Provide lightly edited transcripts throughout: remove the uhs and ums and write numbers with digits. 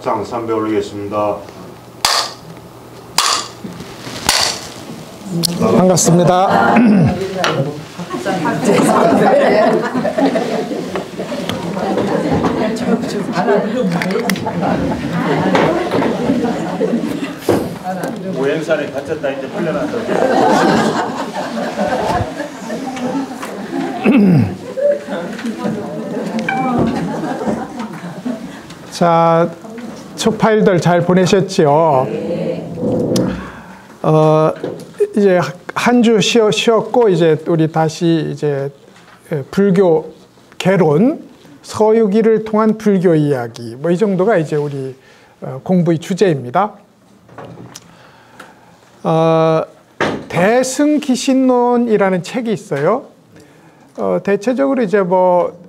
상 삼배 올리겠습니다. 반갑습니다. 오행산에 갇혔다 이제 풀려났다. 자, 초파일들 잘 보내셨지요? 이제 한 주 쉬었고 이제 우리 다시 이제 불교 개론, 서유기를 통한 불교 이야기 뭐 이 정도가 이제 우리 공부의 주제입니다. 대승기신론이라는 책이 있어요. 대체적으로 이제 뭐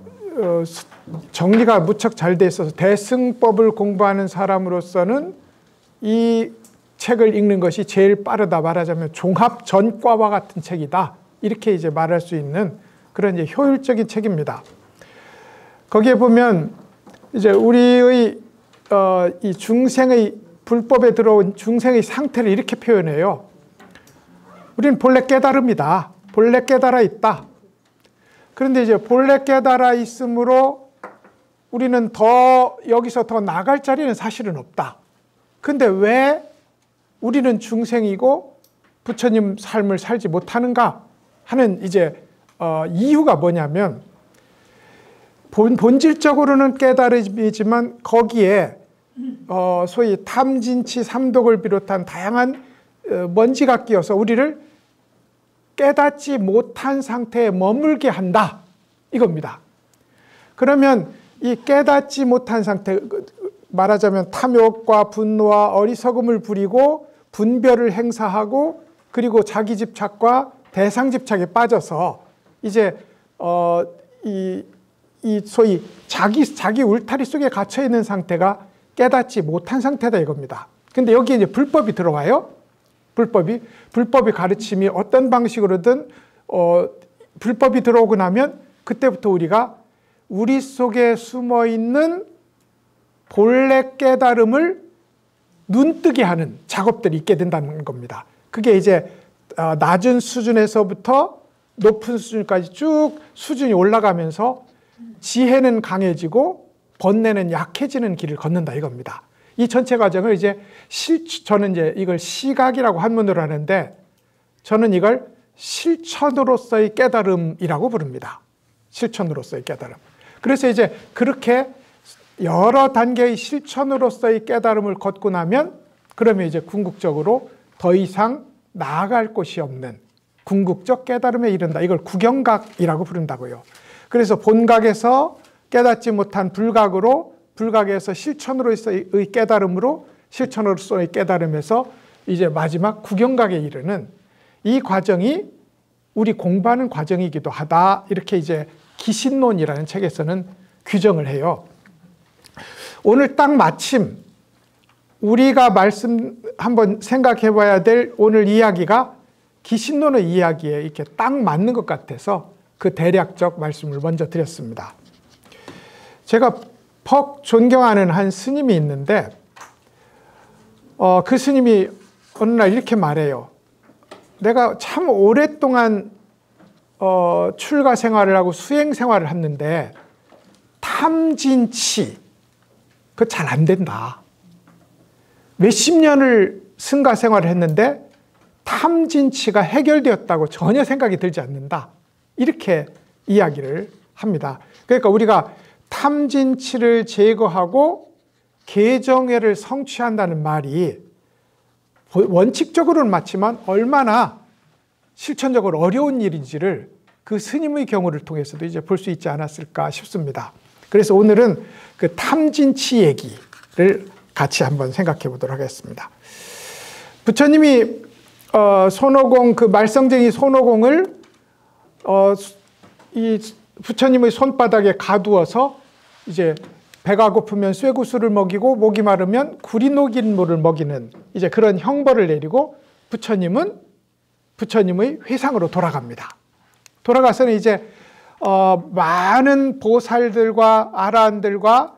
정리가 무척 잘 돼 있어서 대승법을 공부하는 사람으로서는 이 책을 읽는 것이 제일 빠르다. 말하자면 종합 전과와 같은 책이다. 이렇게 이제 말할 수 있는 그런 이제 효율적인 책입니다. 거기에 보면 이제 우리의 이 중생의 불법에 들어온 중생의 상태를 이렇게 표현해요. 우리는 본래 깨달음이다. 본래 깨달아 있다. 그런데 이제 본래 깨달아 있으므로 우리는 여기서 더 나갈 자리는 사실은 없다. 근데 왜 우리는 중생이고 부처님 삶을 살지 못하는가 하는 이제 이유가 뭐냐면 본질적으로는 깨달음이지만 거기에 소위 탐진치 삼독을 비롯한 다양한 먼지가 끼어서 우리를 깨닫지 못한 상태에 머물게 한다 이겁니다. 그러면 이 깨닫지 못한 상태, 말하자면 탐욕과 분노와 어리석음을 부리고 분별을 행사하고 그리고 자기 집착과 대상 집착에 빠져서 이제 이 소위 자기 울타리 속에 갇혀 있는 상태가 깨닫지 못한 상태다 이겁니다. 근데 여기에 이제 불법이 들어와요. 불법의 가르침이 어떤 방식으로든 불법이 들어오고 나면 그때부터 우리가 우리 속에 숨어 있는 본래 깨달음을 눈뜨게 하는 작업들이 있게 된다는 겁니다. 그게 이제 낮은 수준에서부터 높은 수준까지 쭉 수준이 올라가면서 지혜는 강해지고 번뇌는 약해지는 길을 걷는다 이겁니다. 이 전체 과정을 이제 저는 이제 이걸 시각이라고 한문으로 하는데 저는 이걸 실천으로서의 깨달음이라고 부릅니다. 실천으로서의 깨달음. 그래서 이제 그렇게 여러 단계의 실천으로서의 깨달음을 걷고 나면 그러면 이제 궁극적으로 더 이상 나아갈 곳이 없는 궁극적 깨달음에 이른다. 이걸 구경각이라고 부른다고요. 그래서 본각에서 깨닫지 못한 불각으로, 불각에서 실천으로서의 깨달음으로, 실천으로서의 깨달음에서 이제 마지막 구경각에 이르는 이 과정이 우리 공부하는 과정이기도 하다. 이렇게 이제 기신론이라는 책에서는 규정을 해요. 오늘 딱 마침 우리가 한번 생각해 봐야 될 오늘 이야기가 기신론의 이야기에 이렇게 딱 맞는 것 같아서 그 대략적 말씀을 먼저 드렸습니다. 제가 퍽 존경하는 한 스님이 있는데 그 스님이 어느 날 이렇게 말해요. 내가 참 오랫동안 출가 생활을 하고 수행 생활을 했는데 탐진치 그거 잘 안 된다. 몇십 년을 승가 생활을 했는데 탐진치가 해결되었다고 전혀 생각이 들지 않는다. 이렇게 이야기를 합니다. 그러니까 우리가 탐진치를 제거하고 개정회를 성취한다는 말이 원칙적으로는 맞지만 얼마나 실천적으로 어려운 일인지를 그 스님의 경우를 통해서도 이제 볼 수 있지 않았을까 싶습니다. 그래서 오늘은 그 탐진치 얘기를 같이 한번 생각해 보도록 하겠습니다. 부처님이 손오공, 그 말썽쟁이 손오공을 이 부처님의 손바닥에 가두어서 이제 배가 고프면 쇠구슬을 먹이고 목이 마르면 구리 녹인 물을 먹이는 이제 그런 형벌을 내리고 부처님은 부처님의 회상으로 돌아갑니다. 돌아가서는 이제 많은 보살들과 아라한들과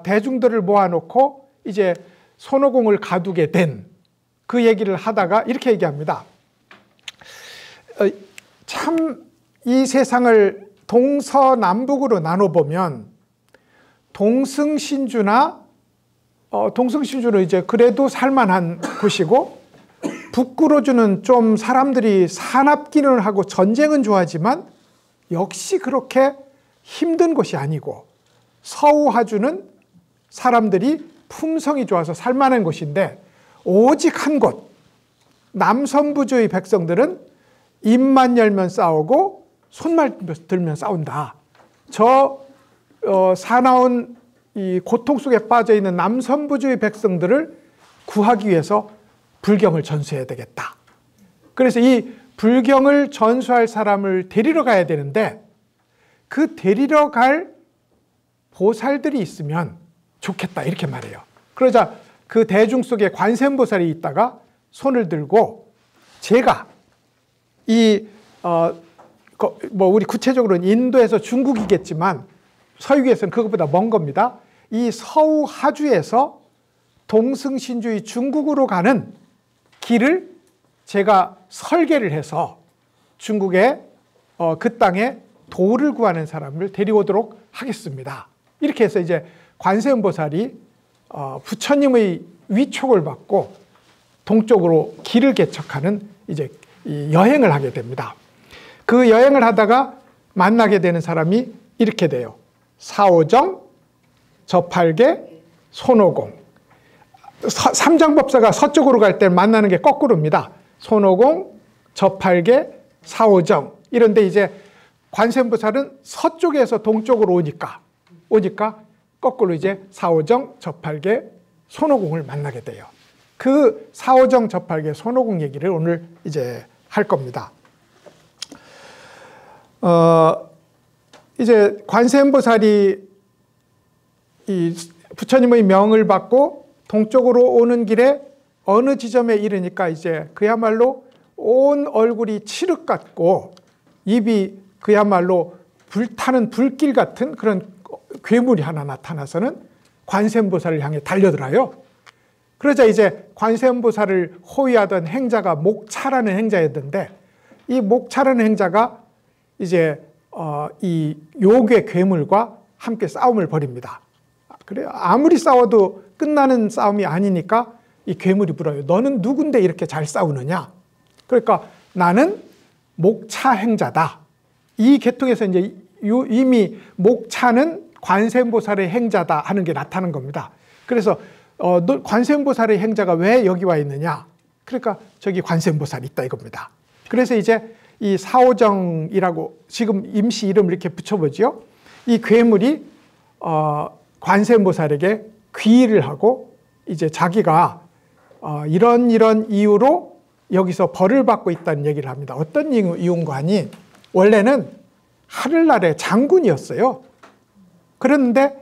대중들을 모아놓고 이제 손오공을 가두게 된 그 얘기를 하다가 이렇게 얘기합니다. 참 이 세상을 동서남북으로 나눠보면 동승신주나 동승신주는 이제 그래도 살만한 곳이고, 북구로주는 좀 사람들이 산업 기능을 하고 전쟁은 좋아하지만 역시 그렇게 힘든 곳이 아니고, 서우하주는 사람들이 품성이 좋아서 살만한 곳인데, 오직 한 곳, 남선부주의 백성들은 입만 열면 싸우고 손만 들면 싸운다. 저 사나운 이 고통 속에 빠져 있는 남선부주의 백성들을 구하기 위해서 불경을 전수해야 되겠다. 그래서 이 불경을 전수할 사람을 데리러 가야 되는데, 그 데리러 갈 보살들이 있으면 좋겠다, 이렇게 말해요. 그러자 그 대중 속에 관세음보살이 있다가 손을 들고, 제가 우리 구체적으로는 인도에서 중국이겠지만 서유에서는 그것보다 먼 겁니다. 이 서우하주에서 동승신주의 중국으로 가는 길을 제가 설계를 해서 중국의 그 땅에 도를 구하는 사람을 데려오도록 하겠습니다. 이렇게 해서 이제 관세음보살이 부처님의 위촉을 받고 동쪽으로 길을 개척하는 이제 이 여행을 하게 됩니다. 그 여행을 하다가 만나게 되는 사람이 이렇게 돼요. 사오정, 저팔계, 손오공. 삼장법사가 서쪽으로 갈 때 만나는 게 거꾸로입니다. 손오공, 저팔계, 사오정. 이런데 이제 관세음보살은 서쪽에서 동쪽으로 오니까 거꾸로 이제 사오정, 저팔계, 손오공을 만나게 돼요. 그 사오정, 저팔계, 손오공 얘기를 오늘 이제 할 겁니다. 이제 관세음보살이 이 부처님의 명을 받고 동쪽으로 오는 길에 어느 지점에 이르니까 이제 그야말로 온 얼굴이 칠흑 같고 입이 그야말로 불타는 불길 같은 그런 괴물이 하나 나타나서는 관세음보살을 향해 달려들어요. 그러자 이제 관세음보살을 호위하던 행자가 목차라는 행자였는데, 이 목차라는 행자가 이제 이 요괴 괴물과 함께 싸움을 벌입니다. 그래요. 아무리 싸워도 끝나는 싸움이 아니니까 이 괴물이 물어요. 너는 누군데 이렇게 잘 싸우느냐? 그러니까 나는 목차 행자다. 이 계통에서 이제 이미 목차는 관세음보살의 행자다 하는 게 나타난 겁니다. 그래서 관세음보살의 행자가 왜 여기 와 있느냐? 그러니까 저기 관세음보살이 있다 이겁니다. 그래서 이제 이 사오정이라고 지금 임시 이름을 이렇게 붙여보죠. 이 괴물이 관세음보살에게 귀의를 하고 이제 자기가 이런 이유로 여기서 벌을 받고 있다는 얘기를 합니다. 어떤 이유인가 하니, 원래는 하늘나라의 장군이었어요. 그런데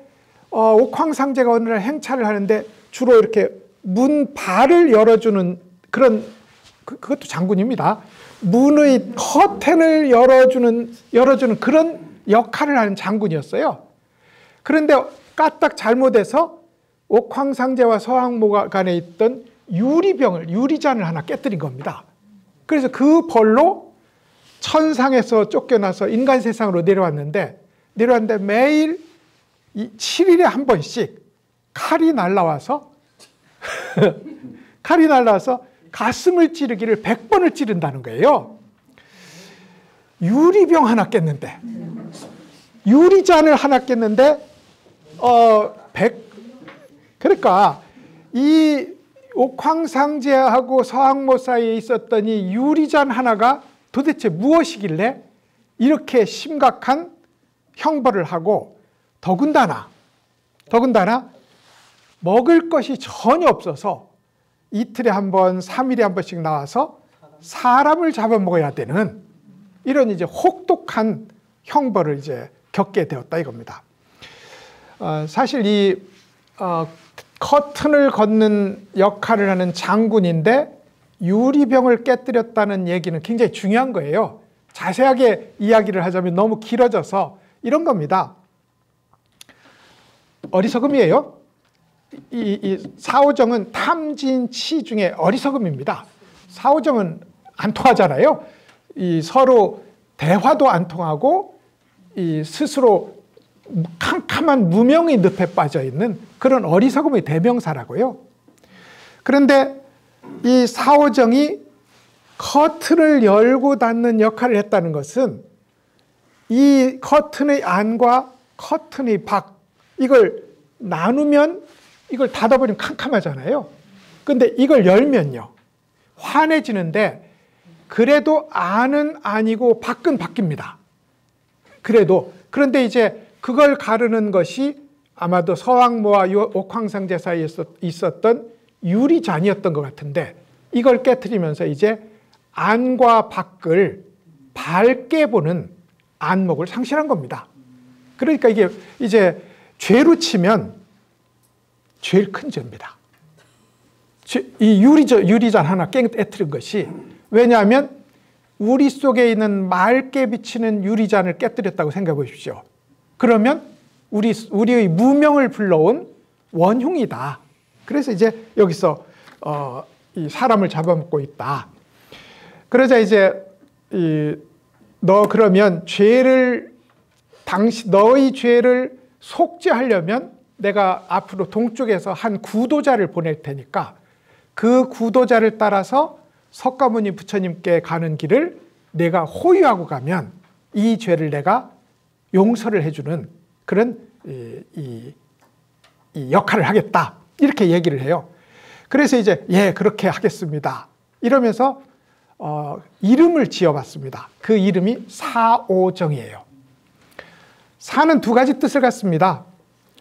옥황상제가 어느 날 행차를 하는데 주로 이렇게 문발을 열어주는 그런, 그것도 장군입니다. 문의 커튼을 열어주는 그런 역할을 하는 장군이었어요. 그런데 까딱 잘못해서 옥황상제와 서왕모가 간에 있던 유리잔을 하나 깨뜨린 겁니다. 그래서 그 벌로 천상에서 쫓겨나서 인간 세상으로 내려왔는데 매일 7일에 한 번씩 칼이 날라와서 가슴을 찌르기를 100번을 찌른다는 거예요. 유리병 하나 깼는데, 유리잔을 하나 깼는데, 그러니까 이 옥황상제하고 서왕모 사이에 있었던 이 유리잔 하나가 도대체 무엇이길래 이렇게 심각한 형벌을 하고, 더군다나 먹을 것이 전혀 없어서 이틀에 한 번, 3일에 한 번씩 나와서 사람을 잡아먹어야 되는 이런 이제 혹독한 형벌을 이제 겪게 되었다 이겁니다. 사실 이 커튼을 걷는 역할을 하는 장군인데 유리병을 깨뜨렸다는 얘기는 굉장히 중요한 거예요. 자세하게 이야기를 하자면 너무 길어져서 이런 겁니다. 어리석음이에요. 이 사오정은 탐진치 중에 어리석음입니다. 사오정은 안 통하잖아요. 이 서로 대화도 안 통하고 이 스스로 캄캄한 무명의 늪에 빠져 있는 그런 어리석음의 대명사라고요. 그런데 이 사오정이 커튼을 열고 닫는 역할을 했다는 것은 이 커튼의 안과 커튼의 밖, 이걸 나누면 이걸 닫아버리면 캄캄하잖아요. 근데 이걸 열면요, 환해지는데 그래도 안은 아니고 밖은 바뀝니다. 그런데 이제 그걸 가르는 것이 아마도 서왕모와 옥황상제 사이에 있었던 유리잔이었던 것 같은데, 이걸 깨트리면서 이제 안과 밖을 밝게 보는 안목을 상실한 겁니다. 그러니까 이게 이제 죄로 치면 제일 큰 죄입니다. 이 유리잔 하나 깨트린 것이, 왜냐하면 우리 속에 있는 맑게 비치는 유리잔을 깨뜨렸다고 생각해 보십시오. 그러면 우리의 무명을 불러온 원흉이다. 그래서 이제 여기서 이 사람을 잡아먹고 있다. 그러자 이제 너 그러면 너의 죄를 속죄하려면 내가 앞으로 동쪽에서 한 구도자를 보낼 테니까 그 구도자를 따라서 석가모니 부처님께 가는 길을 내가 호위하고 가면 이 죄를 내가 용서를 해주는 그런 이 역할을 하겠다, 이렇게 얘기를 해요. 그래서 이제 예, 그렇게 하겠습니다 이러면서 이름을 지어봤습니다. 그 이름이 사오정이에요. 사는 두 가지 뜻을 갖습니다.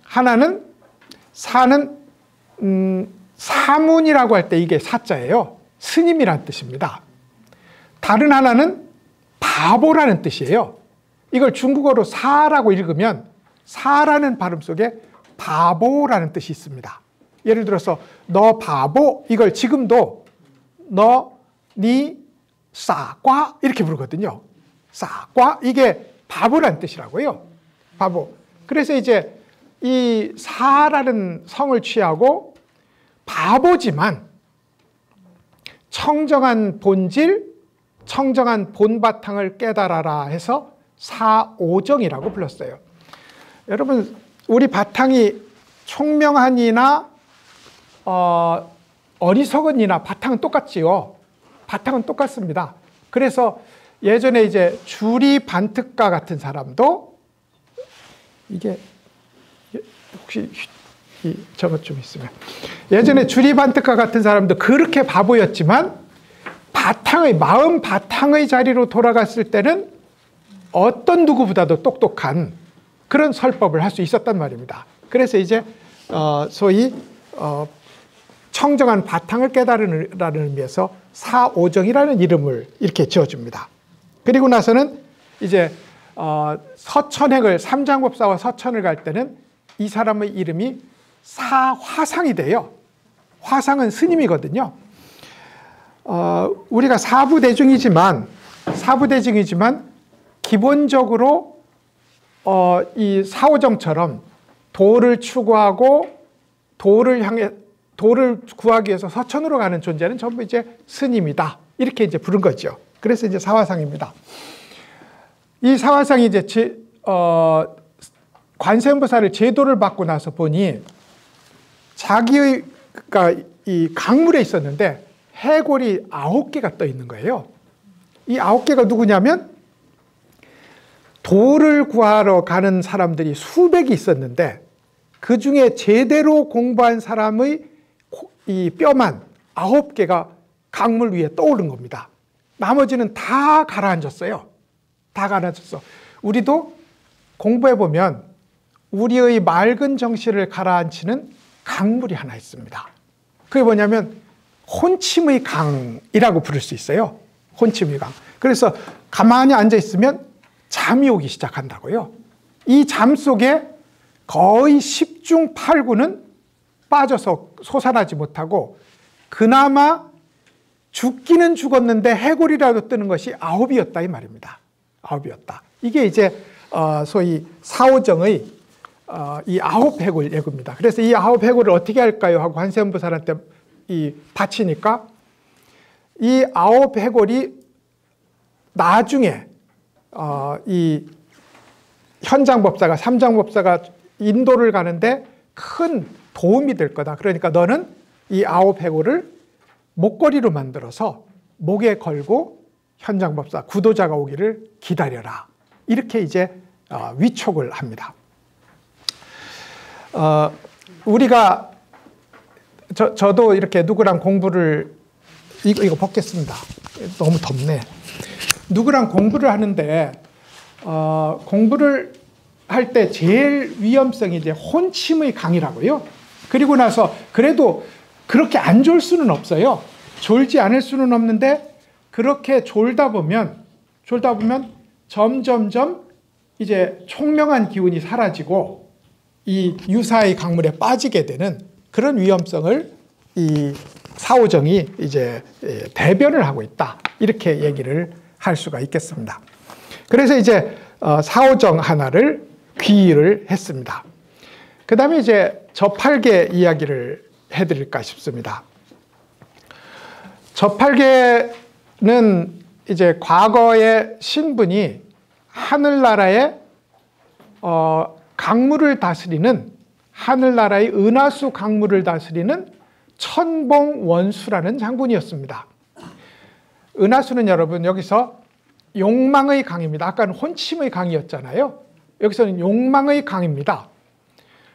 하나는 사는 사문이라고 할 때 이게 사자예요. 스님이라는 뜻입니다. 다른 하나는 바보라는 뜻이에요. 이걸 중국어로 사라고 읽으면 사라는 발음 속에 바보라는 뜻이 있습니다. 예를 들어서 너 바보, 이걸 지금도 너, 니, 싸과 이렇게 부르거든요. 싸과, 이게 바보라는 뜻이라고요. 바보. 그래서 이제 이 사라는 성을 취하고 바보지만 청정한 본질, 청정한 본바탕을 깨달아라 해서 사오정이라고 불렀어요. 여러분, 우리 바탕이 총명한이나 어리석은이나 바탕은 똑같지요. 바탕은 똑같습니다. 그래서 예전에 이제 주리 반특가 같은 사람도, 이게 혹시 저것 좀 있으면, 예전에 주리 반특가 같은 사람도 그렇게 바보였지만 마음 바탕의 자리로 돌아갔을 때는 어떤 누구보다도 똑똑한 그런 설법을 할 수 있었단 말입니다. 그래서 이제 소위 청정한 바탕을 깨달으라는 의미에서 사오정이라는 이름을 이렇게 지어줍니다. 그리고 나서는 이제 서천행을, 삼장법사와 서천을 갈 때는 이 사람의 이름이 사화상이 돼요. 화상은 스님이거든요. 우리가 사부대중이지만 기본적으로 이 사오정처럼 도를 추구하고 도를 구하기 위해서 서천으로 가는 존재는 전부 이제 스님이다, 이렇게 이제 부른 거죠. 그래서 이제 사화상입니다. 이 사화상이 이제 관세음보살을 제도를 받고 나서 보니 자기가 이 강물에 있었는데 해골이 9개가 떠 있는 거예요. 이 9개가 누구냐면 도를 구하러 가는 사람들이 수백이 있었는데 그 중에 제대로 공부한 사람의 이 뼈만 9개가 강물 위에 떠오른 겁니다. 나머지는 다 가라앉았어요. 다 가라앉았어. 우리도 공부해보면 우리의 맑은 정신을 가라앉히는 강물이 하나 있습니다. 그게 뭐냐면 혼침의 강이라고 부를 수 있어요. 혼침의 강. 그래서 가만히 앉아있으면 잠이 오기 시작한다고요. 이 잠 속에 거의 10중 8구는 빠져서 솟아나지 못하고 그나마 죽기는 죽었는데 해골이라도 뜨는 것이 9이었다 이 말입니다. 9이었다. 이게 이제 소위 사오정의 이 9해골 예구입니다. 그래서 이 9해골을 어떻게 할까요? 하고 관세음보살한테 바치니까 이 9해골이 나중에 이 현장법사가 삼장법사가 인도를 가는데 큰 도움이 될 거다. 그러니까 너는 이 9해골을 목걸이로 만들어서 목에 걸고 현장법사 구도자가 오기를 기다려라. 이렇게 이제 위촉을 합니다. 우리가 저도 이렇게 누구랑 공부를 이거 벗겠습니다. 너무 덥네. 누구랑 공부를 하는데 공부를 할 때 제일 위험성이 이제 혼침의 강이라고요. 그리고 나서 그래도 그렇게 안 졸 수는 없어요. 졸지 않을 수는 없는데 그렇게 졸다 보면 점점점 이제 총명한 기운이 사라지고 이 유사의 강물에 빠지게 되는 그런 위험성을 이 사오정이 이제 대변을 하고 있다. 이렇게 얘기를 할 수가 있겠습니다. 그래서 이제 사오정 하나를 귀의를 했습니다. 그 다음에 이제 저팔계 이야기를 해드릴까 싶습니다. 저팔계는 이제 과거의 신분이 하늘나라의 강물을 다스리는 하늘나라의 은하수 강물을 다스리는 천봉원수라는 장군이었습니다. 은하수는 여러분 여기서 욕망의 강입니다. 아까는 혼침의 강이었잖아요. 여기서는 욕망의 강입니다.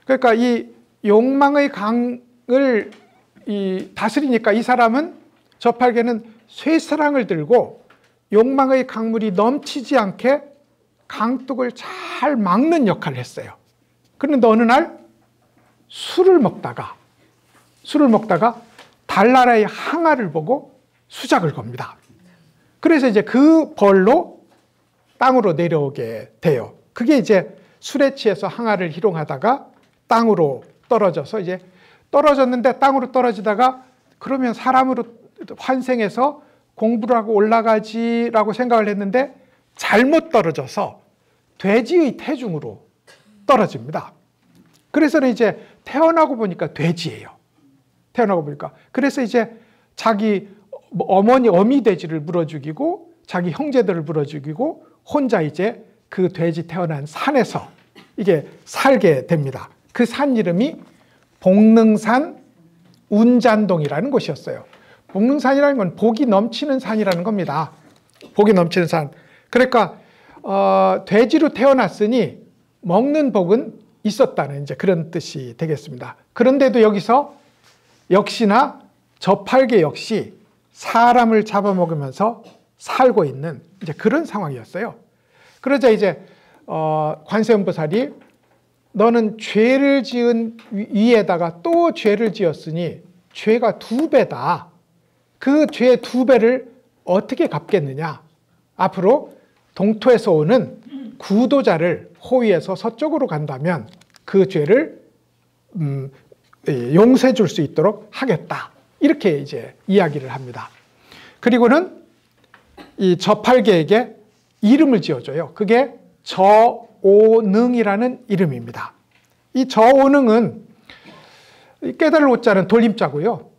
그러니까 이 욕망의 강을 다스리니까 이 사람은 저팔계는 쇠사랑을 들고 욕망의 강물이 넘치지 않게 강둑을 잘 막는 역할을 했어요. 그런데 어느 날 술을 먹다가 달나라의 항아를 보고 수작을 겁니다. 그래서 이제 그 벌로 땅으로 내려오게 돼요. 그게 이제 술에 취해서 항아를 희롱하다가 땅으로 떨어져서 이제 떨어졌는데 땅으로 떨어지다가 그러면 사람으로 환생해서 공부를 하고 올라가지라고 생각을 했는데 잘못 떨어져서 돼지의 태중으로 떨어집니다. 그래서는 이제 태어나고 보니까 돼지예요. 태어나고 보니까. 그래서 이제 자기 어미 돼지를 물어 죽이고 자기 형제들을 물어 죽이고 혼자 이제 그 돼지 태어난 산에서 이게 살게 됩니다. 그 산 이름이 복능산 운잔동이라는 곳이었어요. 복능산이라는 건 복이 넘치는 산이라는 겁니다. 복이 넘치는 산. 그러니까 돼지로 태어났으니 먹는 복은 있었다는 이제 그런 뜻이 되겠습니다. 그런데도 여기서 역시나 저팔계 역시 사람을 잡아먹으면서 살고 있는 이제 그런 상황이었어요. 그러자 이제 관세음보살이 너는 죄를 지은 위에다가 또 죄를 지었으니 죄가 2배다. 그 죄 2배를 어떻게 갚겠느냐. 앞으로 동토에서 오는 구도자를 호위해서 서쪽으로 간다면 그 죄를 용서해 줄 수 있도록 하겠다. 이렇게 이제 이야기를 합니다. 그리고는 이 저팔계에게 이름을 지어줘요. 그게 저오능이라는 이름입니다. 이 저오능은 깨달을 오자는 돌림자고요.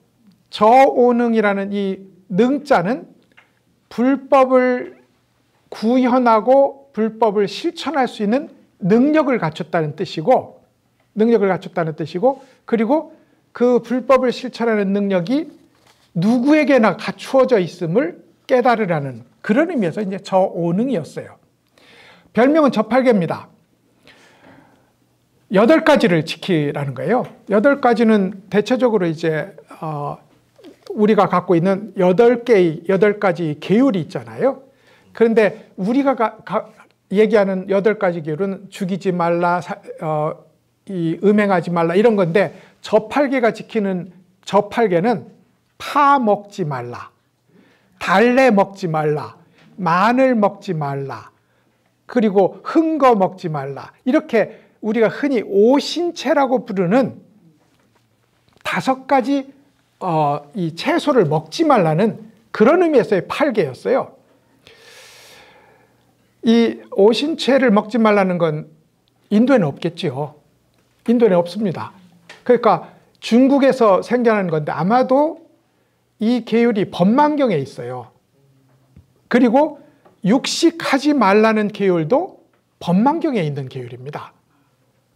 저오능이라는 이 능자는 불법을 구현하고 불법을 실천할 수 있는 능력을 갖췄다는 뜻이고 그리고 그 불법을 실천하는 능력이 누구에게나 갖추어져 있음을 깨달으라는 그런 의미에서 이제 저오능이었어요. 별명은 저팔계입니다. 8가지를 지키라는 거예요. 8가지는 대체적으로 이제 우리가 갖고 있는 8가지 계율이 있잖아요. 그런데 우리가 얘기하는 8가지 계율은 죽이지 말라, 음행하지 말라 이런 건데 저팔계가 지키는 저팔계는 파 먹지 말라, 달래 먹지 말라, 마늘 먹지 말라, 그리고 흥거 먹지 말라 이렇게 우리가 흔히 오신채라고 부르는 5가지 이 채소를 먹지 말라는 그런 의미에서의 팔계였어요. 이 오신채를 먹지 말라는 건 인도에는 없겠지요. 인도에는 없습니다. 그러니까 중국에서 생겨난 건데 아마도 이 계율이 법망경에 있어요. 그리고 육식하지 말라는 계율도 법망경에 있는 계율입니다.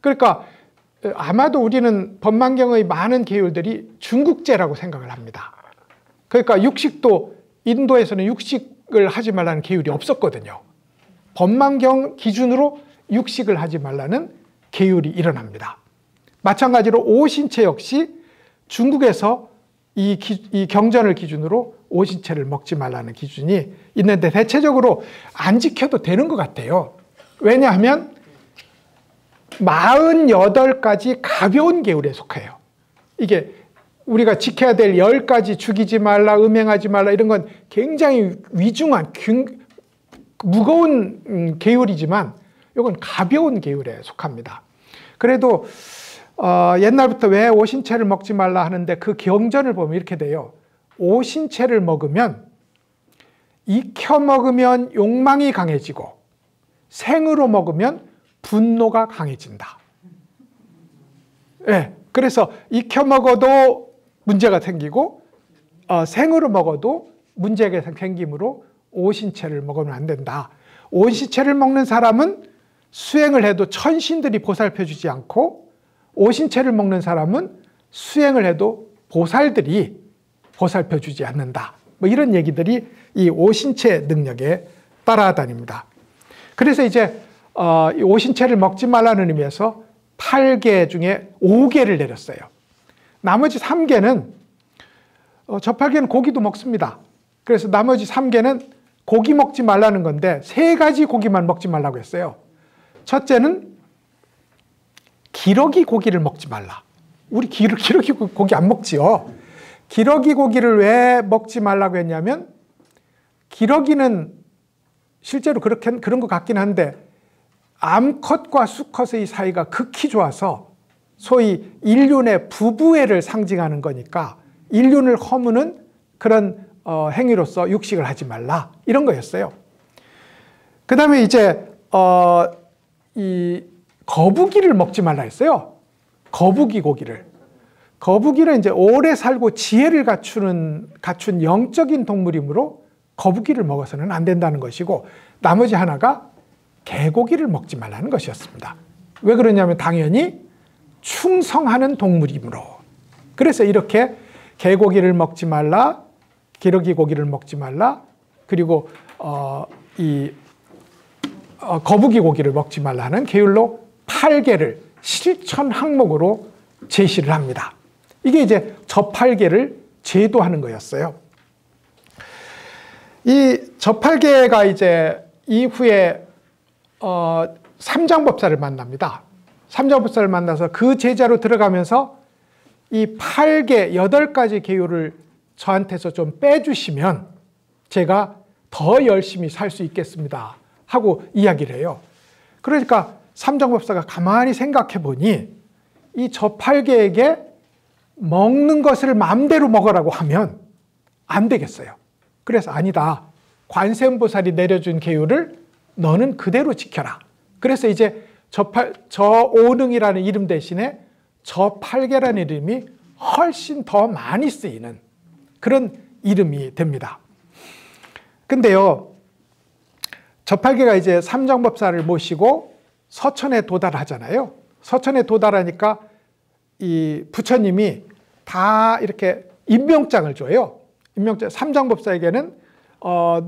그러니까 아마도 우리는 법망경의 많은 계율들이 중국제라고 생각을 합니다. 그러니까 육식도 인도에서는 육식을 하지 말라는 계율이 없었거든요. 법망경 기준으로 육식을 하지 말라는 계율이 일어납니다. 마찬가지로 오신채 역시 중국에서 이 경전을 기준으로 오신채를 먹지 말라는 기준이 있는데 대체적으로 안 지켜도 되는 것 같아요. 왜냐하면 48가지 가벼운 계율에 속해요. 이게 우리가 지켜야 될 10가지 죽이지 말라, 음행하지 말라 이런 건 굉장히 위중한 무거운 계율이지만 이건 가벼운 계율에 속합니다. 그래도 옛날부터 왜 오신채를 먹지 말라 하는데 그 경전을 보면 이렇게 돼요. 오신채를 먹으면 익혀 먹으면 욕망이 강해지고 생으로 먹으면 분노가 강해진다. 네, 그래서 익혀 먹어도 문제가 생기고 생으로 먹어도 문제가 생기므로 오신채를 먹으면 안 된다. 오신채를 먹는 사람은 수행을 해도 천신들이 보살펴 주지 않고 오신채를 먹는 사람은 수행을 해도 보살들이 보살펴 주지 않는다. 뭐 이런 얘기들이 이 오신채 능력에 따라다닙니다. 그래서 이제 이 오신채를 먹지 말라는 의미에서 8개 중에 5개를 내렸어요. 나머지 3개는 저 8개는 고기도 먹습니다. 그래서 나머지 3개는 고기 먹지 말라는 건데 3가지 고기만 먹지 말라고 했어요. 첫째는 기러기 고기를 먹지 말라. 우리 기러기 고기 안 먹지요. 기러기 고기를 왜 먹지 말라고 했냐면 기러기는 실제로 그런 것 같긴 한데 암컷과 수컷의 사이가 극히 좋아서 소위 일륜의 부부애를 상징하는 거니까 일륜을 허무는 그런 행위로서 육식을 하지 말라 이런 거였어요. 그 다음에 이제 이 거북이를 먹지 말라 했어요. 거북이 고기를. 거북이는 이제 오래 살고 지혜를 갖춘 영적인 동물이므로 거북이를 먹어서는 안 된다는 것이고 나머지 하나가 개고기를 먹지 말라는 것이었습니다. 왜 그러냐면 당연히 충성하는 동물이므로. 그래서 이렇게 개고기를 먹지 말라, 기러기 고기를 먹지 말라, 그리고 거북이 고기를 먹지 말라는 계율로 8개를 실천 항목으로 제시를 합니다. 이게 이제 저 8개를 제도하는 거였어요. 이 저 8개가 이제 이후에 삼장법사를 만납니다. 삼장법사를 만나서 그 제자로 들어가면서 이 8개, 8가지 계율을 저한테서 좀 빼주시면 제가 더 열심히 살 수 있겠습니다 하고 이야기를 해요. 그러니까 삼장법사가 가만히 생각해 보니 이 저 8개에게 먹는 것을 마음대로 먹으라고 하면 안 되겠어요. 그래서 아니다. 관세음보살이 내려준 계율을 너는 그대로 지켜라. 그래서 이제 저 오능이라는 이름 대신에 저 8개라는 이름이 훨씬 더 많이 쓰이는 그런 이름이 됩니다. 근데요, 저 8개가 이제 삼장법사를 모시고 서천에 도달하잖아요. 서천에 도달하니까 이 부처님이 다 이렇게 임명장을 줘요. 임명장, 삼장법사에게는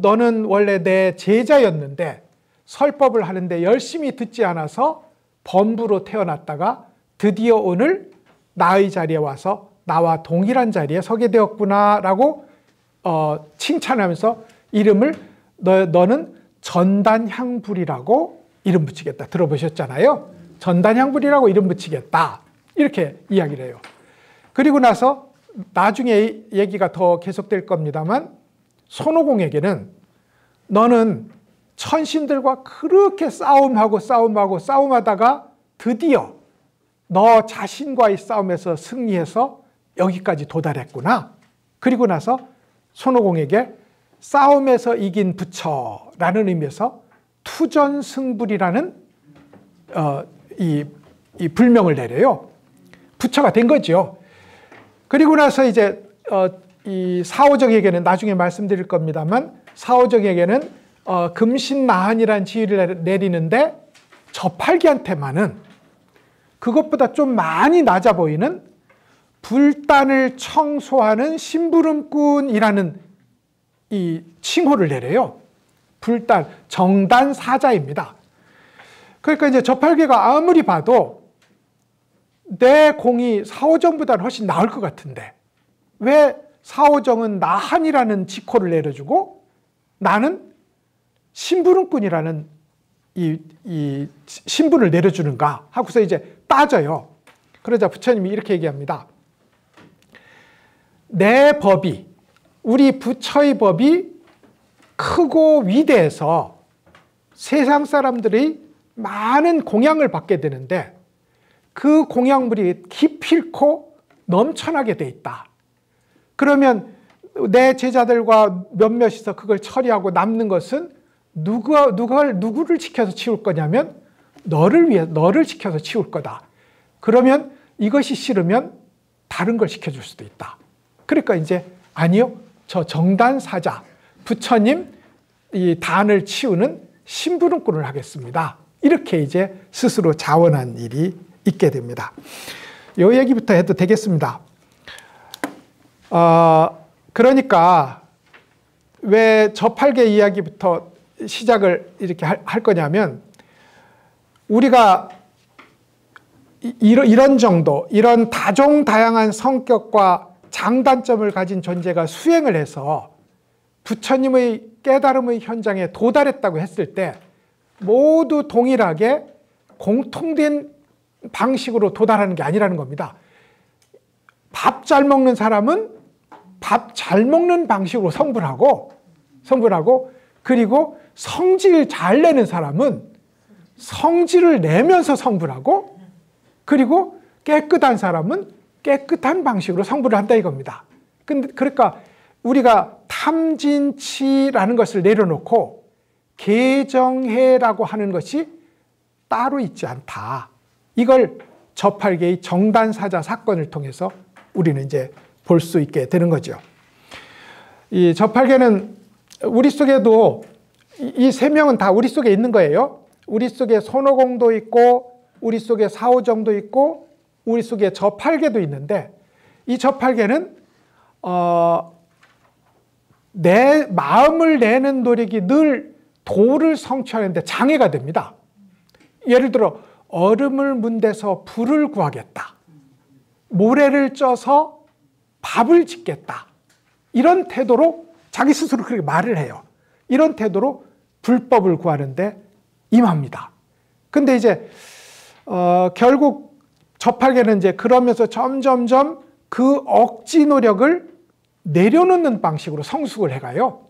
너는 원래 내 제자였는데 설법을 하는데 열심히 듣지 않아서 범부로 태어났다가 드디어 오늘 나의 자리에 와서 나와 동일한 자리에 서게 되었구나라고 칭찬하면서 이름을 너는 전단향불이라고 이름 붙이겠다. 들어보셨잖아요. 전단향불이라고 이름 붙이겠다. 이렇게 이야기를 해요. 그리고 나서 나중에 얘기가 더 계속될 겁니다만 손오공에게는 너는 천신들과 그렇게 싸움하다가 드디어 너 자신과의 싸움에서 승리해서 여기까지 도달했구나. 그리고 나서 손오공에게 싸움에서 이긴 부처라는 의미에서 투전승불이라는 이 이 불명을 내려요. 부처가 된 거죠. 그리고 나서 이제 이 사오정에게는 나중에 말씀드릴 겁니다만 사오정에게는 금신나한이라는 지위를 내리는데 저팔계한테만은 그것보다 좀 많이 낮아 보이는 불단을 청소하는 심부름꾼이라는 이 칭호를 내려요. 불단, 정단사자입니다. 그러니까 이제 저팔계가 아무리 봐도 내 공이 사오정보다는 훨씬 나을 것 같은데 왜 사오정은 나한이라는 직호를 내려주고 나는 심부름꾼이라는 이 신분을 내려주는가 하고서 이제 따져요. 그러자 부처님이 이렇게 얘기합니다. 내 법이, 우리 부처의 법이 크고 위대해서 세상 사람들이 많은 공양을 받게 되는데 그 공양물이 기필코 넘쳐나게 돼 있다. 그러면 내 제자들과 몇몇이서 그걸 처리하고 남는 것은 누구를 지켜서 치울 거냐면 너를 지켜서 치울 거다. 그러면 이것이 싫으면 다른 걸 시켜줄 수도 있다. 그러니까 이제 아니요, 저 정단사자 부처님 이 단을 치우는 심부름꾼을 하겠습니다. 이렇게 이제 스스로 자원한 일이 있게 됩니다. 이 얘기부터 해도 되겠습니다. 그러니까 왜 저팔계 이야기부터 시작을 이렇게 할 거냐면 우리가 이런 정도, 이런 다종다양한 성격과 장단점을 가진 존재가 수행을 해서 부처님의 깨달음의 현장에 도달했다고 했을 때 모두 동일하게 공통된 방식으로 도달하는 게 아니라는 겁니다. 밥 잘 먹는 사람은 밥 잘 먹는 방식으로 성불하고 그리고 성질 잘 내는 사람은 성질을 내면서 성불하고 그리고 깨끗한 사람은 깨끗한 방식으로 성불을 한다 이겁니다. 그러니까 우리가 탐진치라는 것을 내려놓고 개정해라고 하는 것이 따로 있지 않다. 이걸 저팔계의 정단사자 사건을 통해서 우리는 이제 볼 수 있게 되는 거죠. 이 저팔계는 우리 속에도 이 세 명은 다 우리 속에 있는 거예요. 우리 속에 손오공도 있고 우리 속에 사오정도 있고 우리 속에 저팔계도 있는데 이 저팔계는 내 마음을 내는 노력이 늘 도를 성취하는 데 장애가 됩니다. 예를 들어 얼음을 문대서 불을 구하겠다. 모래를 쪄서 밥을 짓겠다. 이런 태도로 자기 스스로 그렇게 말을 해요. 이런 태도로 불법을 구하는데 임합니다. 근데 이제 결국 저팔계는 이제 그러면서 점점점 그 억지 노력을 내려놓는 방식으로 성숙을 해가요.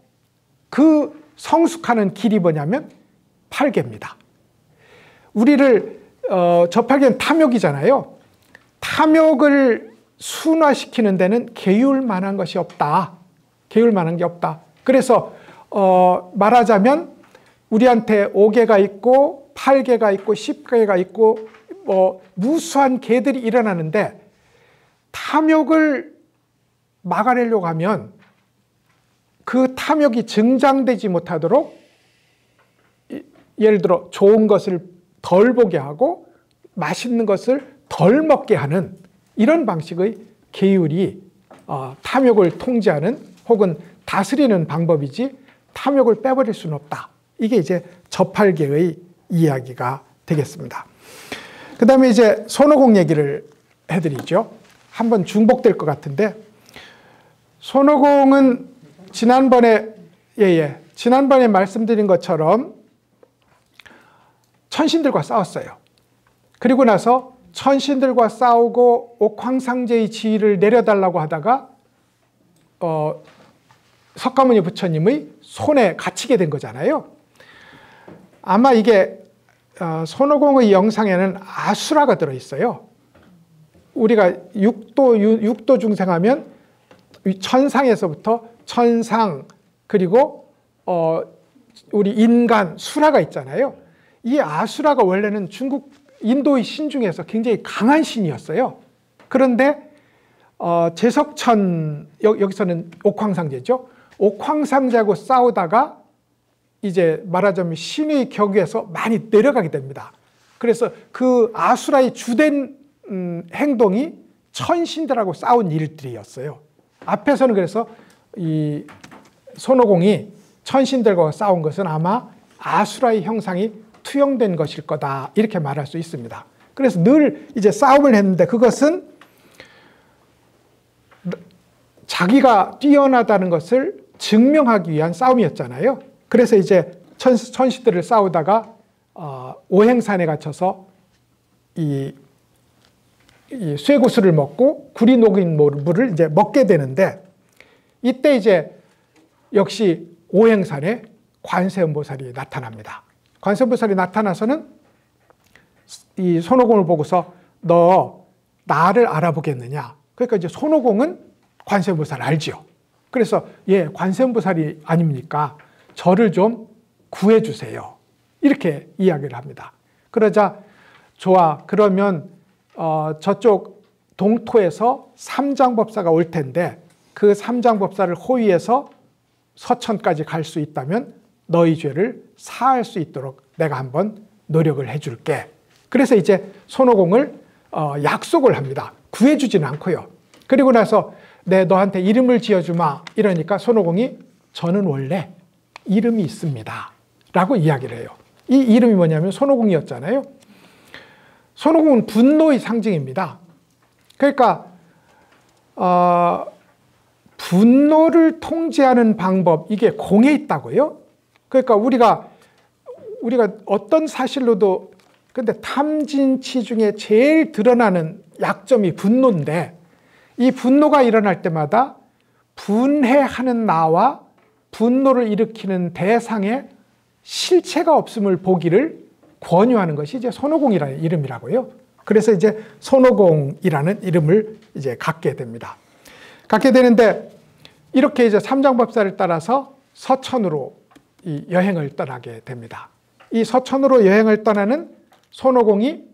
그 성숙하는 길이 뭐냐면 팔계입니다. 우리를 저팔계는 탐욕이잖아요. 탐욕을 순화시키는 데는 계율만한 것이 없다. 계율만한 게 없다. 그래서 말하자면 우리한테 5개가 있고 8개가 있고 10개가 있고 무수한 개들이 일어나는데 탐욕을 막아내려고 하면 그 탐욕이 증장되지 못하도록 예를 들어 좋은 것을 덜 보게 하고 맛있는 것을 덜 먹게 하는 이런 방식의 계율이 탐욕을 통제하는 혹은 다스리는 방법이지 탐욕을 빼버릴 수는 없다. 이게 이제 저팔계의 이야기가 되겠습니다. 그 다음에 이제 손오공 얘기를 해드리죠. 한번 중복될 것 같은데 손오공은 지난번에 말씀드린 것처럼 천신들과 싸웠어요. 그리고 나서 천신들과 싸우고 옥황상제의 지위를 내려달라고 하다가 석가모니 부처님의 손에 갇히게 된 거잖아요. 아마 이게 손오공의 영상에는 아수라가 들어있어요. 우리가 육도 중생하면 천상에서부터 천상 그리고 우리 인간 수라가 있잖아요. 이 아수라가 원래는 중국 인도의 신 중에서 굉장히 강한 신이었어요. 그런데 제석천, 여기서는 옥황상제죠. 옥황상제하고 싸우다가 이제 말하자면 신의 격에서 많이 내려가게 됩니다. 그래서 그 아수라의 주된 행동이 천신들하고 싸운 일들이었어요. 앞에서는 그래서 이 손오공이 천신들과 싸운 것은 아마 아수라의 형상이 투영된 것일 거다, 이렇게 말할 수 있습니다. 그래서 늘 이제 싸움을 했는데 그것은 자기가 뛰어나다는 것을 증명하기 위한 싸움이었잖아요. 그래서 이제 천신들을 싸우다가 오행산에 갇혀서 이 쇠구슬을 먹고 구리 녹인 물을 이제 먹게 되는데, 이때 이제 역시 오행산에 관세음보살이 나타납니다. 관세음보살이 나타나서는 이 손오공을 보고서 너 나를 알아보겠느냐. 그러니까 이제 손오공은 관세음보살을 알지요. 그래서 예, 관세음보살이 아닙니까? 저를 좀 구해주세요. 이렇게 이야기를 합니다. 그러자 좋아, 그러면 저쪽 동토에서 삼장법사가 올 텐데 그 삼장법사를 호위해서 서천까지 갈 수 있다면 너희 죄를 사할 수 있도록 내가 한번 노력을 해줄게. 그래서 이제 손오공을 약속을 합니다. 구해주지는 않고요. 그리고 나서 내 너한테 이름을 지어주마 이러니까 손오공이 저는 원래 이름이 있습니다 라고 이야기를 해요. 이 이름이 뭐냐면 손오공이었잖아요. 손오공은 분노의 상징입니다. 그러니까 분노를 통제하는 방법, 이게 공에 있다고요. 그러니까 우리가 어떤 사실로도, 근데 탐진치 중에 제일 드러나는 약점이 분노인데, 이 분노가 일어날 때마다 분해하는 나와 분노를 일으키는 대상의 실체가 없음을 보기를 권유하는 것이 이제 손오공이라는 이름이라고요. 그래서 이제 손오공이라는 이름을 이제 갖게 됩니다. 갖게 되는데 이렇게 이제 삼장법사를 따라서 서천으로 이 여행을 떠나게 됩니다. 이 서천으로 여행을 떠나는 손오공이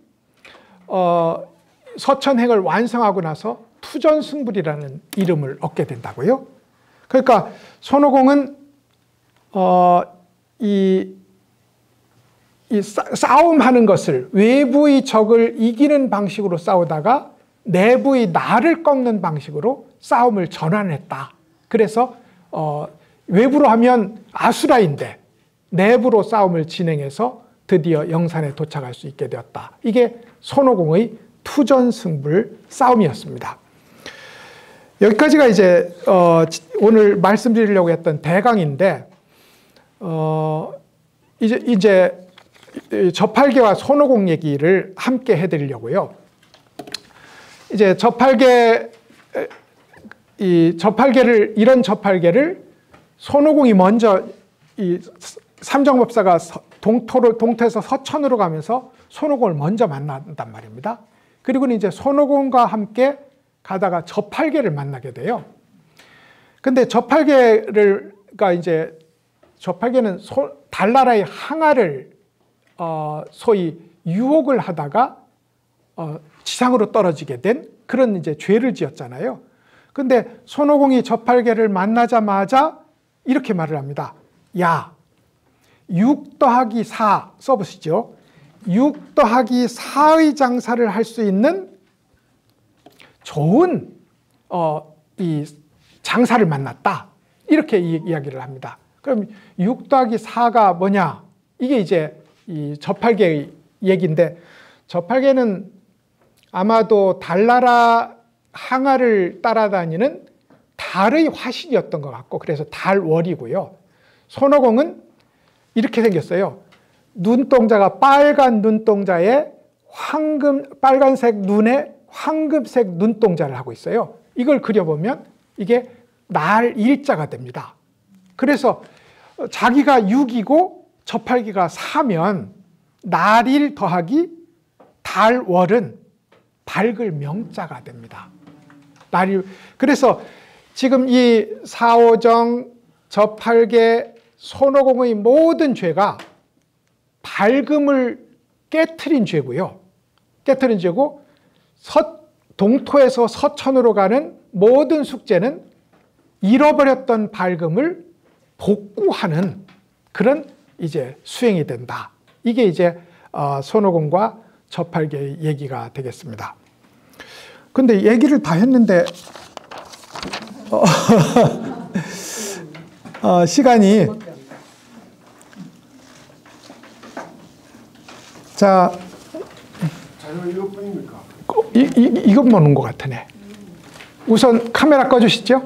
서천행을 완성하고 나서 투전승불이라는 이름을 얻게 된다고요. 그러니까 손오공은 이 싸움하는 것을, 외부의 적을 이기는 방식으로 싸우다가 내부의 나를 꺾는 방식으로 싸움을 전환했다. 그래서 외부로 하면 아수라인데 내부로 싸움을 진행해서 드디어 영산에 도착할 수 있게 되었다. 이게 손오공의 투전승불 싸움이었습니다. 여기까지가 이제 오늘 말씀드리려고 했던 대강인데, 이제 저팔계와 손오공 얘기를 함께 해드리려고요. 이제 이런 저팔계를 손오공이 먼저 이 삼정법사가 동토에서 서천으로 가면서 손오공을 먼저 만난단 말입니다. 그리고는 이제 손오공과 함께 가다가 저팔계를 만나게 돼요. 근데 저팔계는 달나라의 항아를 소위 유혹을 하다가 지상으로 떨어지게 된 그런 이제 죄를 지었잖아요. 근데 손오공이 저팔계를 만나자마자 이렇게 말을 합니다. 야, 6 더하기 4 써보시죠. 6 더하기 4의 장사를 할 수 있는 좋은 이 장사를 만났다. 이렇게 이야기를 합니다. 그럼 6 더하기 4가 뭐냐? 이게 이제 이 저팔계의 얘기인데, 저팔계는 아마도 달나라 항아를 따라다니는 달의 화신이었던 것 같고, 그래서 달월이고요. 손오공은 이렇게 생겼어요. 눈동자가 빨간 눈동자에 빨간색 눈에 황금색 눈동자를 하고 있어요. 이걸 그려보면 이게 날 일자가 됩니다. 그래서 자기가 6이고 저팔계가 4면 날일 더하기 달월은 밝을 명자가 됩니다. 그래서 지금 이 사오정, 저팔계, 손오공의 모든 죄가 밝음을 깨트린 죄고요. 깨트린 죄고 동토에서 서천으로 가는 모든 숙제는 잃어버렸던 발금을 복구하는 그런 이제 수행이 된다. 이게 이제 손오공과 저팔계의 얘기가 되겠습니다. 근데 얘기를 다 했는데 시간이 자 자료 이것뿐입니까? 이것만 온 것 같으네. 우선 카메라 꺼주시죠.